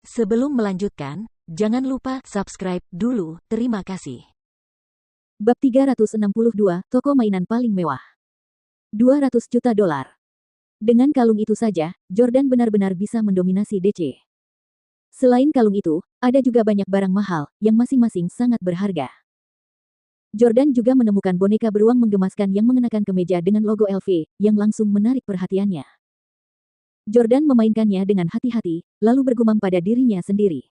Sebelum melanjutkan, jangan lupa subscribe dulu. Terima kasih. Bab 362, toko mainan paling mewah. 200 juta dolar. Dengan kalung itu saja, Jordan benar-benar bisa mendominasi DC. Selain kalung itu, ada juga banyak barang mahal, yang masing-masing sangat berharga. Jordan juga menemukan boneka beruang menggemaskan yang mengenakan kemeja dengan logo LV, yang langsung menarik perhatiannya. Jordan memainkannya dengan hati-hati, lalu bergumam pada dirinya sendiri.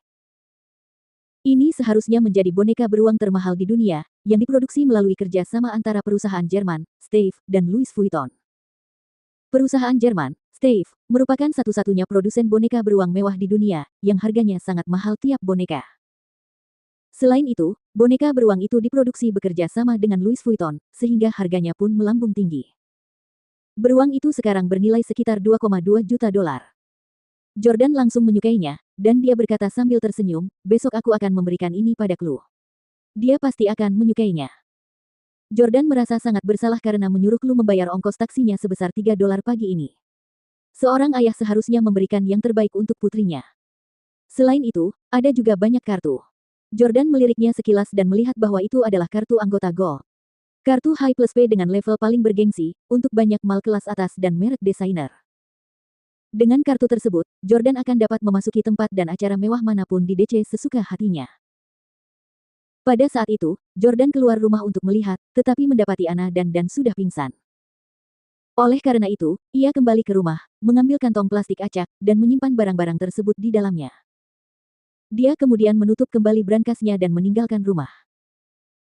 Ini seharusnya menjadi boneka beruang termahal di dunia, yang diproduksi melalui kerja sama antara perusahaan Jerman, Steiff, dan Louis Vuitton. Perusahaan Jerman, Steiff, merupakan satu-satunya produsen boneka beruang mewah di dunia, yang harganya sangat mahal tiap boneka. Selain itu, boneka beruang itu diproduksi bekerja sama dengan Louis Vuitton, sehingga harganya pun melambung tinggi. Beruang itu sekarang bernilai sekitar 2,2 juta dolar. Jordan langsung menyukainya, dan dia berkata sambil tersenyum, besok aku akan memberikan ini pada Chloe. Dia pasti akan menyukainya. Jordan merasa sangat bersalah karena menyuruh Chloe membayar ongkos taksinya sebesar 3 dolar pagi ini. Seorang ayah seharusnya memberikan yang terbaik untuk putrinya. Selain itu, ada juga banyak kartu. Jordan meliriknya sekilas dan melihat bahwa itu adalah kartu anggota Gold. Kartu High Plus P dengan level paling bergengsi, untuk banyak mal kelas atas dan merek desainer. Dengan kartu tersebut, Jordan akan dapat memasuki tempat dan acara mewah manapun di DC sesuka hatinya. Pada saat itu, Jordan keluar rumah untuk melihat, tetapi mendapati Anna dan Dan sudah pingsan. Oleh karena itu, ia kembali ke rumah, mengambil kantong plastik acak, dan menyimpan barang-barang tersebut di dalamnya. Dia kemudian menutup kembali brankasnya dan meninggalkan rumah.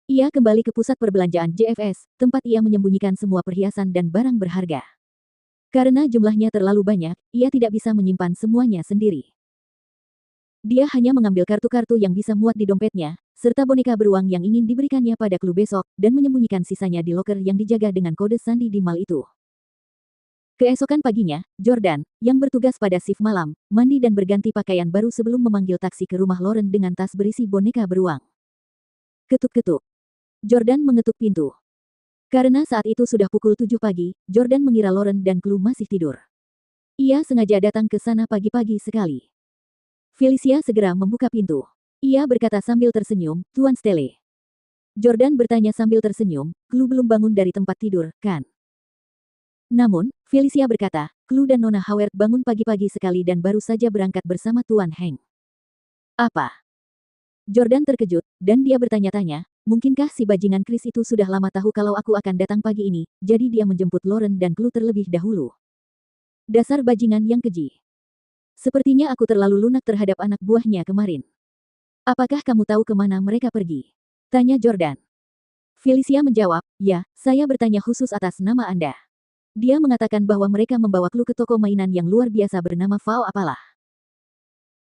Ia kembali ke pusat perbelanjaan JFS, tempat ia menyembunyikan semua perhiasan dan barang berharga. Karena jumlahnya terlalu banyak, ia tidak bisa menyimpan semuanya sendiri. Dia hanya mengambil kartu-kartu yang bisa muat di dompetnya, serta boneka beruang yang ingin diberikannya pada Chloe besok, dan menyembunyikan sisanya di loker yang dijaga dengan kode sandi di mal itu. Keesokan paginya, Jordan, yang bertugas pada shift malam, mandi dan berganti pakaian baru sebelum memanggil taksi ke rumah Lauren dengan tas berisi boneka beruang. Ketuk-ketuk. Jordan mengetuk pintu. Karena saat itu sudah pukul 7 pagi, Jordan mengira Lauren dan Chloe masih tidur. Ia sengaja datang ke sana pagi-pagi sekali. Felicia segera membuka pintu. Ia berkata sambil tersenyum, Tuan Stelle. Jordan bertanya sambil tersenyum, Chloe belum bangun dari tempat tidur, kan? Namun, Felicia berkata, Chloe dan Nona Howard bangun pagi-pagi sekali dan baru saja berangkat bersama Tuan Hank. Apa? Jordan terkejut, dan dia bertanya-tanya, mungkinkah si bajingan Chris itu sudah lama tahu kalau aku akan datang pagi ini, jadi dia menjemput Lauren dan Chloe terlebih dahulu. Dasar bajingan yang keji. Sepertinya aku terlalu lunak terhadap anak buahnya kemarin. Apakah kamu tahu kemana mereka pergi? Tanya Jordan. Felicia menjawab, ya, saya bertanya khusus atas nama Anda. Dia mengatakan bahwa mereka membawa Chloe ke toko mainan yang luar biasa bernama Vaux apalah.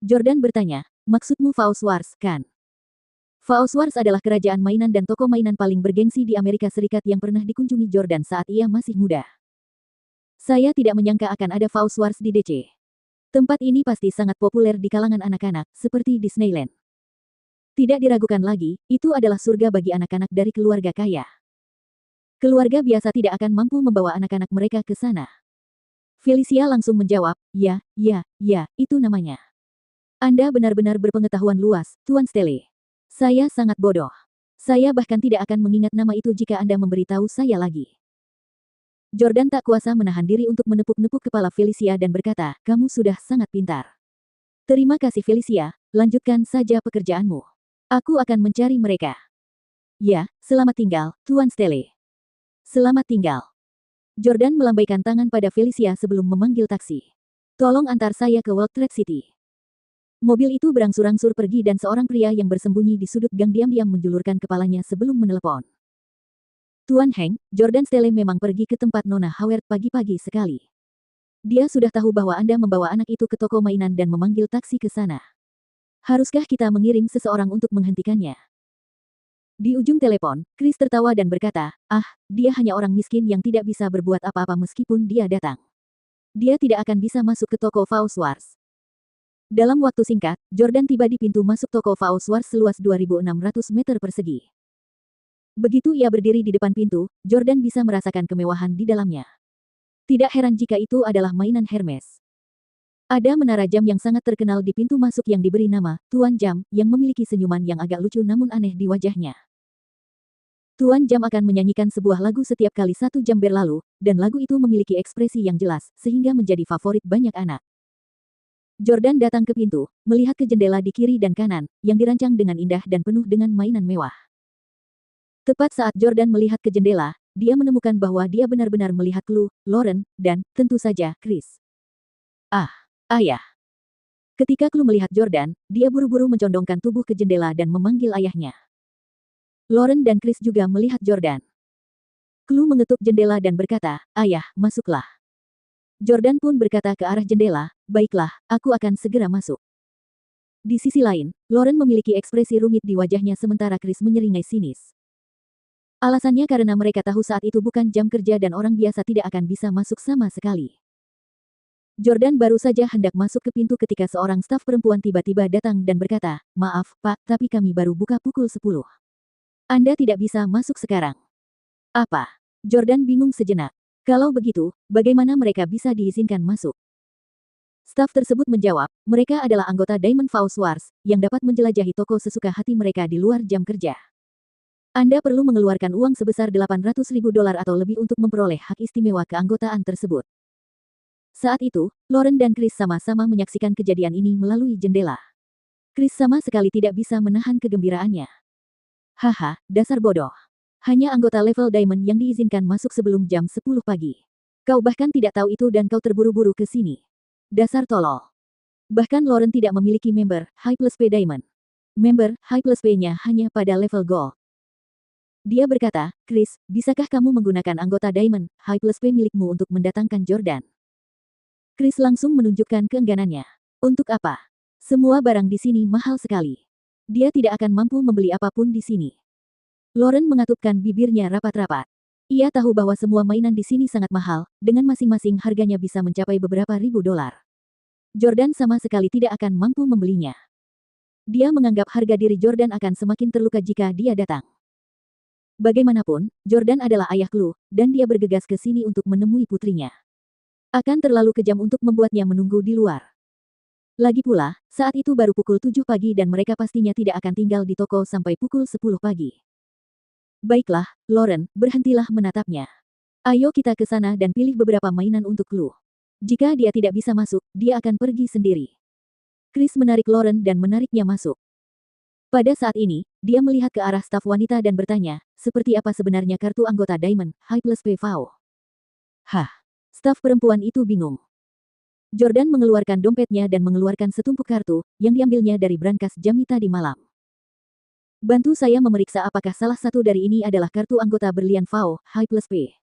Jordan bertanya, maksudmu Vaux Wars, kan? Vaux Wars adalah kerajaan mainan dan toko mainan paling bergengsi di Amerika Serikat yang pernah dikunjungi Jordan saat ia masih muda. Saya tidak menyangka akan ada Vaux Wars di DC. Tempat ini pasti sangat populer di kalangan anak-anak, seperti Disneyland. Tidak diragukan lagi, itu adalah surga bagi anak-anak dari keluarga kaya. Keluarga biasa tidak akan mampu membawa anak-anak mereka ke sana. Felicia langsung menjawab, ya, itu namanya. Anda benar-benar berpengetahuan luas, Tuan Stelle. Saya sangat bodoh. Saya bahkan tidak akan mengingat nama itu jika Anda memberitahu saya lagi. Jordan tak kuasa menahan diri untuk menepuk-nepuk kepala Felicia dan berkata, kamu sudah sangat pintar. Terima kasih Felicia, lanjutkan saja pekerjaanmu. Aku akan mencari mereka. Ya, selamat tinggal, Tuan Stelle. Selamat tinggal. Jordan melambaikan tangan pada Felicia sebelum memanggil taksi. Tolong antar saya ke World Trade City. Mobil itu berangsur-angsur pergi dan seorang pria yang bersembunyi di sudut gang diam-diam menjulurkan kepalanya sebelum menelepon. Tuan Hank, Jordan Stelle memang pergi ke tempat Nona Howard pagi-pagi sekali. Dia sudah tahu bahwa Anda membawa anak itu ke toko mainan dan memanggil taksi ke sana. Haruskah kita mengirim seseorang untuk menghentikannya? Di ujung telepon, Chris tertawa dan berkata, dia hanya orang miskin yang tidak bisa berbuat apa-apa meskipun dia datang. Dia tidak akan bisa masuk ke toko Vaux Wars. Dalam waktu singkat, Jordan tiba di pintu masuk toko Vaux Wars seluas 2.600 meter persegi. Begitu ia berdiri di depan pintu, Jordan bisa merasakan kemewahan di dalamnya. Tidak heran jika itu adalah mainan Hermes. Ada menara jam yang sangat terkenal di pintu masuk yang diberi nama Tuan Jam, yang memiliki senyuman yang agak lucu namun aneh di wajahnya. Tuan Jam akan menyanyikan sebuah lagu setiap kali 1 jam berlalu, dan lagu itu memiliki ekspresi yang jelas, sehingga menjadi favorit banyak anak. Jordan datang ke pintu, melihat ke jendela di kiri dan kanan, yang dirancang dengan indah dan penuh dengan mainan mewah. Tepat saat Jordan melihat ke jendela, dia menemukan bahwa dia benar-benar melihat Chloe, Lauren, dan, tentu saja, Chris. Ah, ayah. Ketika Chloe melihat Jordan, dia buru-buru mencondongkan tubuh ke jendela dan memanggil ayahnya. Lauren dan Chris juga melihat Jordan. Chloe mengetuk jendela dan berkata, "Ayah, masuklah." Jordan pun berkata ke arah jendela, "Baiklah, aku akan segera masuk." Di sisi lain, Lauren memiliki ekspresi rumit di wajahnya sementara Chris menyeringai sinis. Alasannya karena mereka tahu saat itu bukan jam kerja dan orang biasa tidak akan bisa masuk sama sekali. Jordan baru saja hendak masuk ke pintu ketika seorang staf perempuan tiba-tiba datang dan berkata, "Maaf, Pak, tapi kami baru buka pukul 10. Anda tidak bisa masuk sekarang." Apa? Jordan bingung sejenak. Kalau begitu, bagaimana mereka bisa diizinkan masuk? Staf tersebut menjawab, mereka adalah anggota Diamond Fauce Wars, yang dapat menjelajahi toko sesuka hati mereka di luar jam kerja. Anda perlu mengeluarkan uang sebesar $800.000 atau lebih untuk memperoleh hak istimewa keanggotaan tersebut. Saat itu, Lauren dan Chris sama-sama menyaksikan kejadian ini melalui jendela. Chris sama sekali tidak bisa menahan kegembiraannya. Haha, dasar bodoh. Hanya anggota level Diamond yang diizinkan masuk sebelum jam 10 pagi. Kau bahkan tidak tahu itu dan kau terburu-buru ke sini. Dasar tolol. Bahkan Lauren tidak memiliki member High Plus P Diamond. Member High Plus P-nya hanya pada level Gold. Dia berkata, "Chris, bisakah kamu menggunakan anggota Diamond High Plus P milikmu untuk mendatangkan Jordan?" Chris langsung menunjukkan keengganannya. Untuk apa? Semua barang di sini mahal sekali. Dia tidak akan mampu membeli apapun di sini. Lauren mengatupkan bibirnya rapat-rapat. Ia tahu bahwa semua mainan di sini sangat mahal, dengan masing-masing harganya bisa mencapai beberapa ribu dolar. Jordan sama sekali tidak akan mampu membelinya. Dia menganggap harga diri Jordan akan semakin terluka jika dia datang. Bagaimanapun, Jordan adalah ayah Chloe, dan dia bergegas ke sini untuk menemui putrinya. Akan terlalu kejam untuk membuatnya menunggu di luar. Lagi pula, saat itu baru pukul 7 pagi dan mereka pastinya tidak akan tinggal di toko sampai pukul 10 pagi. Baiklah, Lauren, berhentilah menatapnya. Ayo kita ke sana dan pilih beberapa mainan untuk Chloe. Jika dia tidak bisa masuk, dia akan pergi sendiri. Chris menarik Lauren dan menariknya masuk. Pada saat ini, dia melihat ke arah staf wanita dan bertanya, seperti apa sebenarnya kartu anggota Diamond High Plus P VAO? Hah? Staf perempuan itu bingung. Jordan mengeluarkan dompetnya dan mengeluarkan setumpuk kartu, yang diambilnya dari brankas jam tadi malam. Bantu saya memeriksa apakah salah satu dari ini adalah kartu anggota berlian VAO High Plus P.